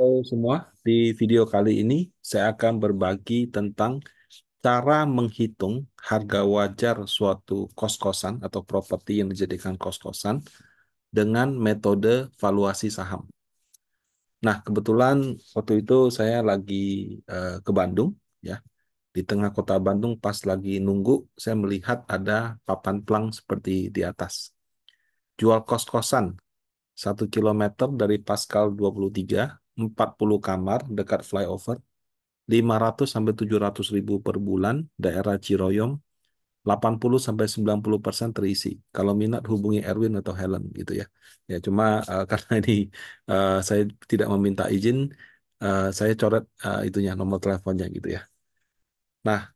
Halo semua, di video kali ini saya akan berbagi tentang cara menghitung harga wajar suatu kos-kosan atau properti yang dijadikan kos-kosan dengan metode valuasi saham. Nah, kebetulan waktu itu saya lagi ke Bandung, ya. Di tengah kota Bandung pas lagi nunggu, saya melihat ada papan plang seperti di atas. Jual kos-kosan 1 kilometer dari Pascal 23, 40 kamar dekat flyover, 500 sampai 700 ribu per bulan, daerah Ciroyom, 80 sampai 90% terisi. Kalau minat hubungi Erwin atau Helen gitu ya. Ya cuma karena ini saya tidak meminta izin, saya coret itunya nomor teleponnya gitu ya. Nah,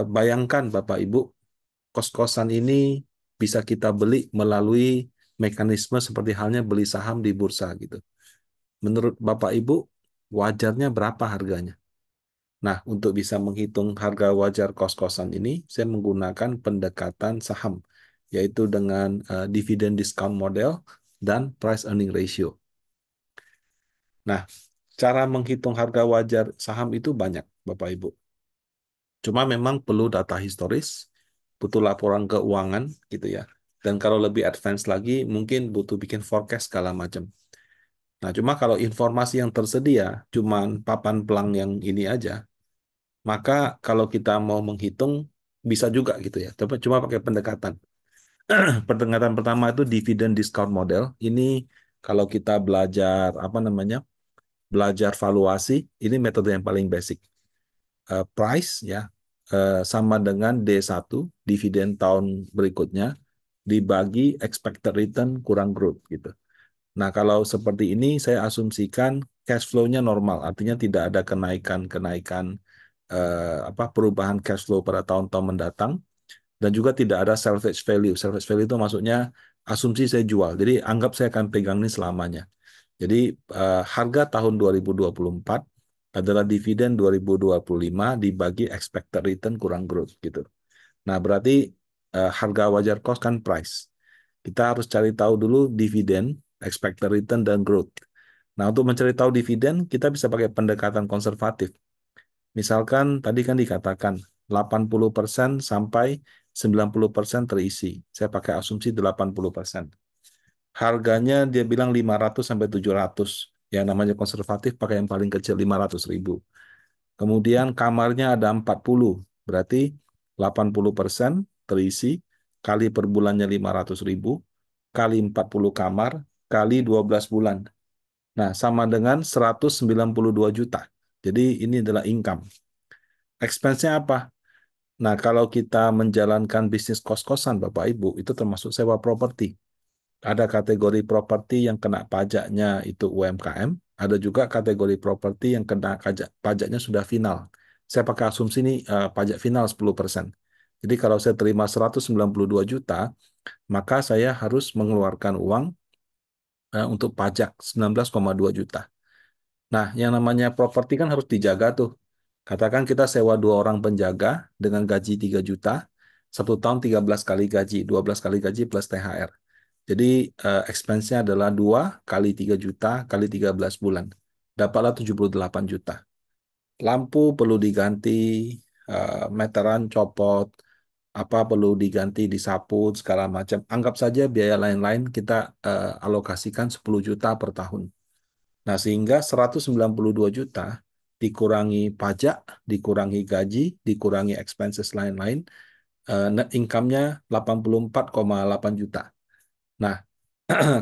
bayangkan Bapak Ibu, kos-kosan ini bisa kita beli melalui mekanisme seperti halnya beli saham di bursa gitu. Menurut Bapak Ibu, wajarnya berapa harganya? Nah, untuk bisa menghitung harga wajar kos-kosan ini, saya menggunakan pendekatan saham, yaitu dengan dividend discount model dan price earning ratio. Nah, cara menghitung harga wajar saham itu banyak, Bapak Ibu. Cuma memang perlu data historis, butuh laporan keuangan, gitu ya. Dan kalau lebih advance lagi, mungkin butuh bikin forecast segala macam. Nah, cuma kalau informasi yang tersedia, cuman papan pelang yang ini aja, maka kalau kita mau menghitung bisa juga gitu ya. Coba cuma pakai pendekatan. Pendekatan pertama itu dividend discount model. Ini kalau kita belajar apa namanya? Belajar valuasi, ini metode yang paling basic. Price ya sama dengan D1 dividen tahun berikutnya dibagi expected return kurang growth gitu. Nah, kalau seperti ini saya asumsikan cash flow-nya normal, artinya tidak ada kenaikan-kenaikan apa perubahan cash flow pada tahun-tahun mendatang dan juga tidak ada salvage value. Salvage value itu maksudnya asumsi saya jual. Jadi anggap saya akan pegang ini selamanya. Jadi harga tahun 2024 adalah dividen 2025 dibagi expected return kurang growth gitu. Nah, berarti harga wajar cost kan price. Kita harus cari tahu dulu dividen, expected return, dan growth. Nah, untuk mencari tahu dividen, kita bisa pakai pendekatan konservatif. Misalkan tadi kan dikatakan 80% sampai 90% terisi. Saya pakai asumsi 80%. Harganya dia bilang 500 sampai 700. Yang namanya konservatif pakai yang paling kecil 500 ribu. Kemudian kamarnya ada 40. Berarti 80% terisi kali per bulannya 500 ribu kali 40 kamar kali 12 bulan. Nah, sama dengan 192 juta. Jadi ini adalah income. Expense-nya apa? Nah, kalau kita menjalankan bisnis kos-kosan, Bapak Ibu, itu termasuk sewa properti. Ada kategori properti yang kena pajaknya itu UMKM, ada juga kategori properti yang kena pajaknya sudah final. Saya pakai asumsi ini pajak final 10%. Jadi kalau saya terima 192 juta, maka saya harus mengeluarkan uang untuk pajak 19,2 juta. Nah, yang namanya properti kan harus dijaga tuh. Katakan kita sewa 2 orang penjaga dengan gaji 3 juta, 1 tahun 13 kali gaji, 12 kali gaji plus THR. Jadi expense-nya adalah 2 kali 3 juta kali 13 bulan. Dapatlah 78 juta. Lampu perlu diganti, meteran copot, apa perlu diganti, disapu, segala macam. Anggap saja biaya lain-lain kita alokasikan 10 juta per tahun. Nah, sehingga 192 juta dikurangi pajak, dikurangi gaji, dikurangi expenses lain-lain, net income-nya 84,8 juta. Nah,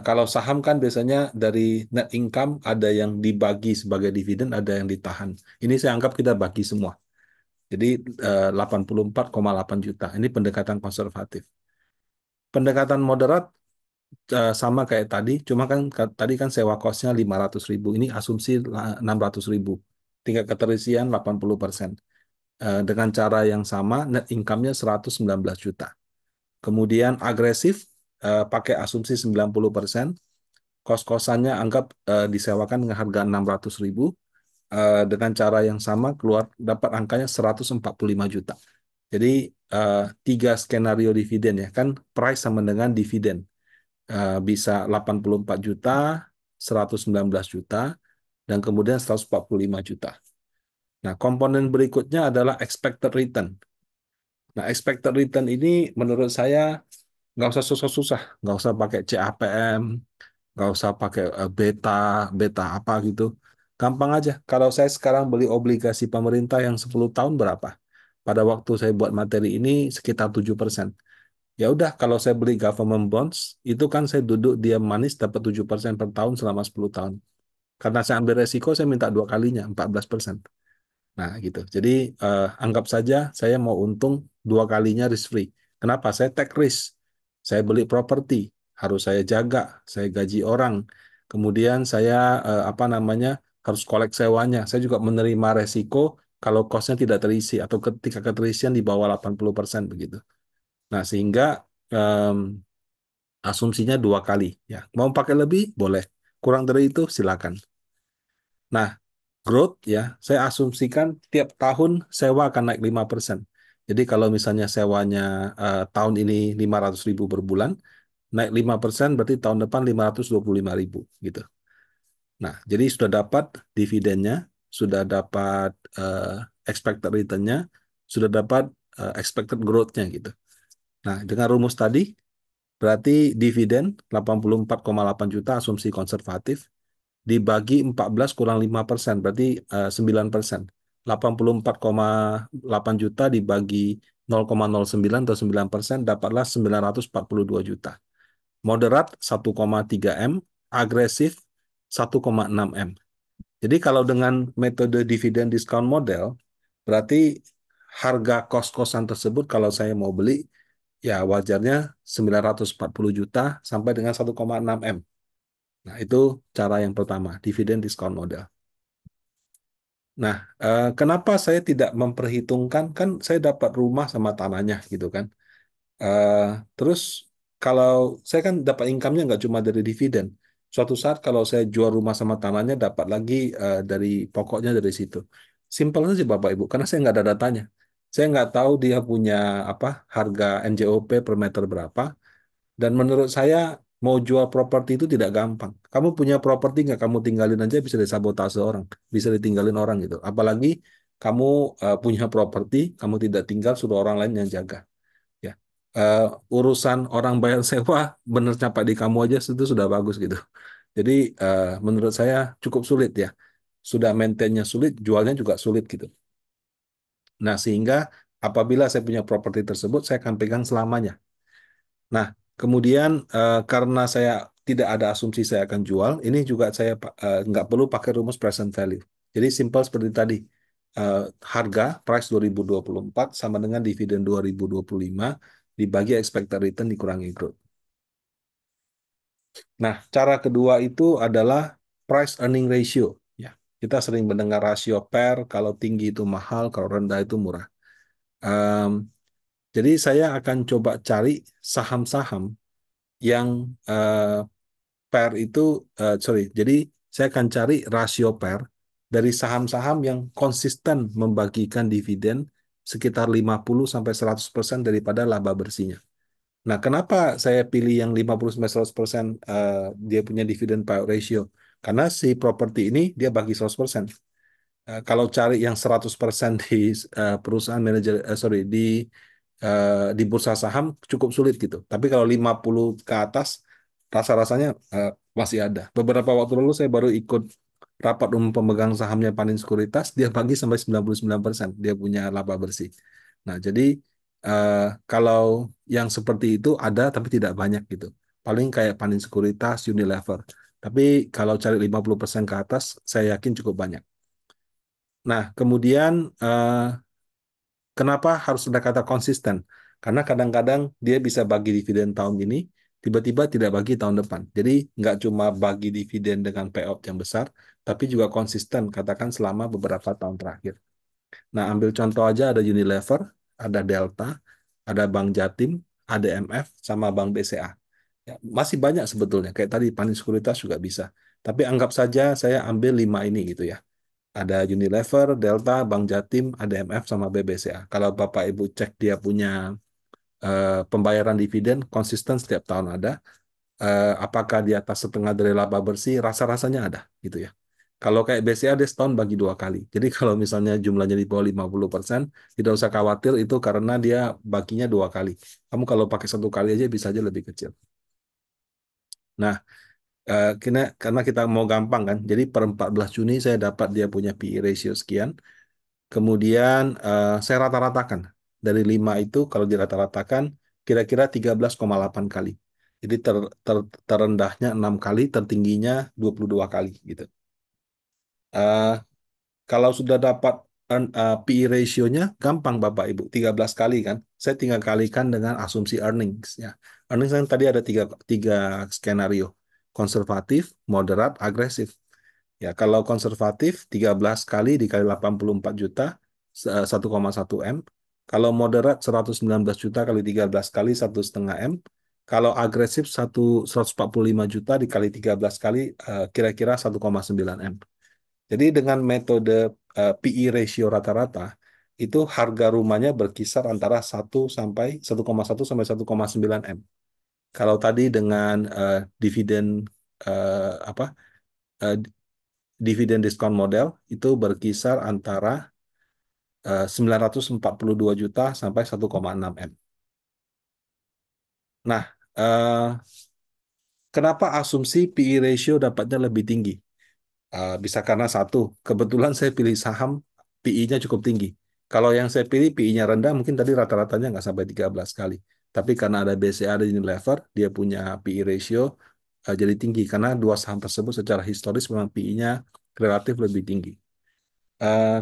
kalau saham kan biasanya dari net income ada yang dibagi sebagai dividen, ada yang ditahan. Ini saya anggap kita bagi semua. Jadi 84,8 juta. Ini pendekatan konservatif. Pendekatan moderat sama kayak tadi, cuma kan tadi kan sewa kosnya 500 ribu. Ini asumsi 600 ribu. Tingkat keterisian 80%. Dengan cara yang sama, net income-nya 119 juta. Kemudian agresif, pakai asumsi 90%. Kos-kosannya anggap disewakan dengan harga 600 ribu. Dengan cara yang sama, keluar dapat angkanya 145 juta. Jadi, 3 skenario dividen ya. Kan price sama dengan dividen bisa 84 juta, 119 juta, dan kemudian 145 juta. Nah, komponen berikutnya adalah expected return. Nah, expected return ini menurut saya nggak usah susah-susah, nggak usah pakai CAPM, nggak usah pakai beta, beta apa gitu. Gampang aja. Kalau saya sekarang beli obligasi pemerintah yang 10 tahun berapa? Pada waktu saya buat materi ini sekitar 7%. Ya udah, kalau saya beli government bonds, itu kan saya duduk diam manis dapat 7% per tahun selama 10 tahun. Karena saya ambil resiko, saya minta dua kalinya, 14%. Nah, gitu. Jadi, anggap saja saya mau untung dua kalinya risk free. Kenapa? Saya take risk. Saya beli properti, harus saya jaga, saya gaji orang. Kemudian saya, apa namanya, harus kolek sewanya. Saya juga menerima resiko kalau kosnya tidak terisi atau ketika keterisian di bawah 80% begitu. Nah, sehingga em, asumsinya dua kali. Ya, mau pakai lebih boleh, kurang dari itu silakan. Nah, growth ya, saya asumsikan tiap tahun sewa akan naik 5%. Jadi kalau misalnya sewanya tahun ini 500.000 per bulan, naik 5% berarti tahun depan 525.000 gitu. Nah, jadi sudah dapat dividennya, sudah dapat expected return-nya, sudah dapat expected growth-nya gitu. Nah, dengan rumus tadi, berarti dividen 84,8 juta asumsi konservatif dibagi 14 kurang 5%, berarti 9%. 84,8 juta dibagi 0,09 atau 9%, dapatlah 942 juta. Moderat 1,3 M, agresif 1,6 M. Jadi kalau dengan metode dividen discount model, berarti harga kos-kosan tersebut kalau saya mau beli, ya wajarnya 940 juta sampai dengan 1,6 M. Nah, itu cara yang pertama, dividen discount model. Nah, kenapa saya tidak memperhitungkan, kan saya dapat rumah sama tanahnya gitu kan. Eh, terus kalau saya kan dapat income-nya nggak cuma dari dividen. Suatu saat kalau saya jual rumah sama tanahnya dapat lagi dari pokoknya dari situ. Simpel saja Bapak Ibu, karena saya nggak ada datanya. Saya nggak tahu dia punya apa harga NJOP per meter berapa. Dan menurut saya mau jual properti itu tidak gampang. Kamu punya properti nggak kamu tinggalin aja bisa disabotase orang, bisa ditinggalin orang gitu. Apalagi kamu punya properti, kamu tidak tinggal suruh orang lain yang jaga. Ya, Eh, urusan orang bayar sewa bener capai di kamu aja itu sudah bagus gitu. Jadi menurut saya cukup sulit ya. Sudah maintainnya sulit, jualnya juga sulit gitu. Nah sehingga apabila saya punya properti tersebut, saya akan pegang selamanya. Nah, kemudian karena saya tidak ada asumsi saya akan jual, ini juga saya nggak perlu pakai rumus present value. Jadi simpel seperti tadi. Eh, Harga price 2024 sama dengan dividen 2025 dibagi expected return dikurangi growth. Nah, cara kedua itu adalah price earning ratio. Ya, kita sering mendengar rasio PER, kalau tinggi itu mahal, kalau rendah itu murah. Em, jadi saya akan coba cari saham-saham yang PER itu, sorry, jadi saya akan cari rasio PER dari saham-saham yang konsisten membagikan dividen sekitar 50-100% daripada laba bersihnya. Nah, kenapa saya pilih yang 50-100% dia punya dividen payout ratio? Karena si properti ini dia bagi 100%. Kalau cari yang 100% di perusahaan manajer, sorry, di bursa saham cukup sulit gitu. Tapi kalau 50 ke atas, rasa-rasanya masih ada. Beberapa waktu lalu saya baru ikut rapat umum pemegang sahamnya Panin Sekuritas, dia bagi sampai 99%, dia punya laba bersih. Nah, jadi eh, kalau yang seperti itu ada tapi tidak banyak gitu. Paling kayak Panin Sekuritas, Unilever. Tapi kalau cari 50% ke atas, saya yakin cukup banyak. Nah, kemudian kenapa harus ada kata konsisten? Karena kadang-kadang dia bisa bagi dividen tahun ini, tiba-tiba tidak bagi tahun depan. Jadi nggak cuma bagi dividen dengan payout yang besar, tapi juga konsisten, katakan selama beberapa tahun terakhir. Nah, ambil contoh aja ada Unilever, ada Delta, ada Bank Jatim, ADMF, sama Bank BCA. Ya, masih banyak sebetulnya, kayak tadi Panin Sekuritas juga bisa. Tapi anggap saja saya ambil lima ini gitu ya. Ada Unilever, Delta, Bank Jatim, ADMF, sama BBCA. Kalau Bapak Ibu cek dia punya pembayaran dividen konsisten setiap tahun ada. Apakah di atas setengah dari laba bersih? Rasa-rasanya ada, gitu ya. Kalau kayak BCA dia setahun bagi dua kali. Jadi kalau misalnya jumlahnya di bawah 50%, tidak usah khawatir itu karena dia baginya dua kali. Kamu kalau pakai satu kali aja bisa aja lebih kecil. Nah, karena kita mau gampang kan, jadi per 14 Juni saya dapat dia punya PE ratio sekian. Kemudian saya rata-ratakan. Dari 5 itu kalau dirata-ratakan kira-kira 13,8 kali. Jadi terendahnya 6 kali, tertingginya 22 kali gitu. Eh, Kalau sudah dapat PE ratio-nya, gampang Bapak Ibu, 13 kali kan. Saya tinggal kalikan dengan asumsi earnings. Ya. Earnings kan tadi ada tiga skenario. Konservatif, moderat, agresif. Ya, kalau konservatif 13 kali dikali 84 juta, 1,1 M. Kalau moderat 119 juta kali 13 kali 1,5 M. Kalau agresif 145 juta dikali 13 kali kira-kira 1,9 M. Jadi dengan metode PE ratio rata-rata, itu harga rumahnya berkisar antara 1 sampai 1,9 M. Kalau tadi dengan dividen apa dividen diskon model itu berkisar antara 942 juta sampai 1,6 M. Nah, kenapa asumsi PE ratio dapatnya lebih tinggi? Bisa karena satu, kebetulan saya pilih saham PI-nya cukup tinggi. Kalau yang saya pilih PI-nya rendah, mungkin tadi rata-ratanya nggak sampai 13 kali. Tapi karena ada BCA dan Unilever, dia punya PI ratio jadi tinggi. Karena dua saham tersebut secara historis memang PI-nya relatif lebih tinggi.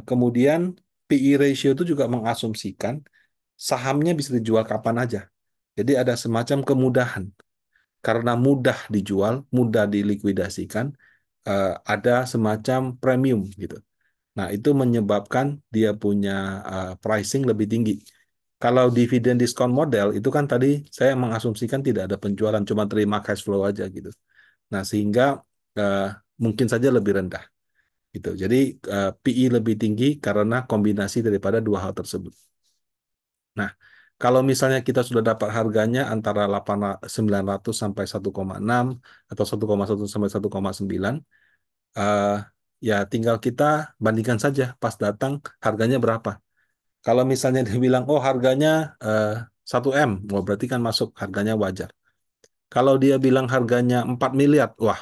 Kemudian PI ratio itu juga mengasumsikan sahamnya bisa dijual kapan aja. Jadi ada semacam kemudahan. Karena mudah dijual, mudah dilikuidasikan, ada semacam premium gitu. Nah, itu menyebabkan dia punya pricing lebih tinggi. Kalau dividen diskon model itu kan tadi saya mengasumsikan tidak ada penjualan, cuma terima cash flow aja gitu. Nah, sehingga eh, mungkin saja lebih rendah gitu. Jadi PI lebih tinggi karena kombinasi daripada dua hal tersebut. Nah, kalau misalnya kita sudah dapat harganya antara 900 sampai 1,6 atau 1,1 sampai 1,9, eh, ya tinggal kita bandingkan saja pas datang harganya berapa. Kalau misalnya dia bilang, oh harganya eh, 1 M, wah berarti kan masuk harganya wajar. Kalau dia bilang harganya 4 miliar, wah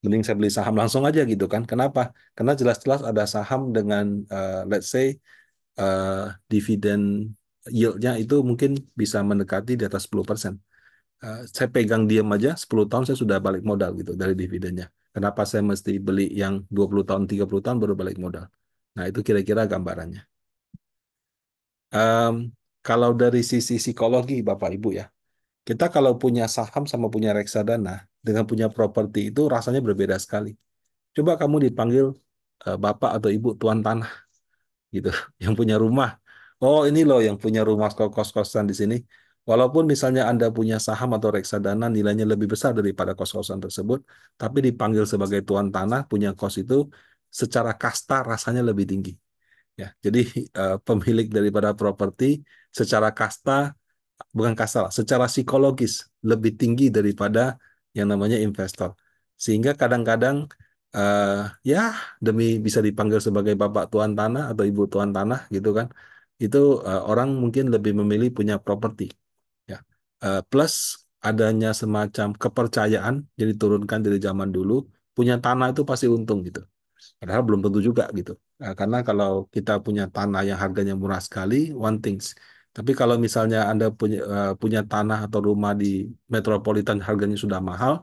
mending saya beli saham langsung aja gitu kan. Kenapa? Karena jelas-jelas ada saham dengan let's say eh, dividen yield-nya itu mungkin bisa mendekati di atas 10%. Saya pegang diam aja 10 tahun saya sudah balik modal gitu dari dividennya. Kenapa saya mesti beli yang 20 tahun, 30 tahun baru balik modal? Nah, itu kira-kira gambarannya. Em, Kalau dari sisi psikologi Bapak Ibu ya, kita kalau punya saham sama punya reksadana dengan punya properti itu rasanya berbeda sekali. Coba kamu dipanggil Bapak atau Ibu tuan tanah gitu, yang punya rumah. Oh, ini loh yang punya rumah kos-kosan di sini. Walaupun misalnya Anda punya saham atau reksadana nilainya lebih besar daripada kos-kosan tersebut, tapi dipanggil sebagai tuan tanah punya kos itu secara kasta rasanya lebih tinggi. Ya, jadi pemilik daripada properti secara kasta bukan kasta lah, secara psikologis lebih tinggi daripada yang namanya investor. Sehingga kadang-kadang eh, ya demi bisa dipanggil sebagai bapak tuan tanah atau ibu tuan tanah gitu kan, itu orang mungkin lebih memilih punya properti. Ya. Plus adanya semacam kepercayaan jadi turunkan dari zaman dulu punya tanah itu pasti untung gitu. Padahal belum tentu juga gitu. Karena kalau kita punya tanah yang harganya murah sekali, one things. Tapi kalau misalnya Anda punya tanah atau rumah di metropolitan harganya sudah mahal,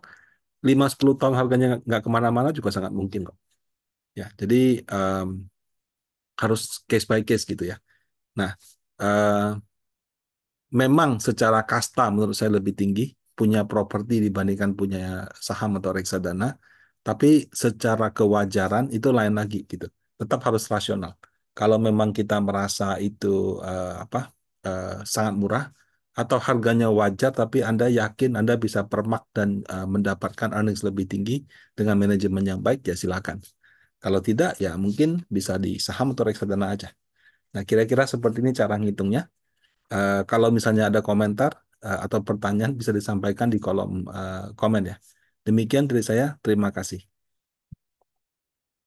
5-10 tahun harganya nggak kemana-mana juga sangat mungkin kok. Ya, jadi em, harus case by case gitu ya. Nah, eh, memang secara kasta menurut saya lebih tinggi punya properti dibandingkan punya saham atau reksadana, tapi secara kewajaran itu lain lagi gitu. Tetap harus rasional. Kalau memang kita merasa itu sangat murah atau harganya wajar, tapi Anda yakin Anda bisa permak dan mendapatkan earnings lebih tinggi dengan manajemen yang baik, ya silakan. Kalau tidak, ya mungkin bisa di saham atau reksadana aja. Nah, kira-kira seperti ini cara ngitungnya. Kalau misalnya ada komentar atau pertanyaan bisa disampaikan di kolom komen ya. Demikian dari saya, terima kasih.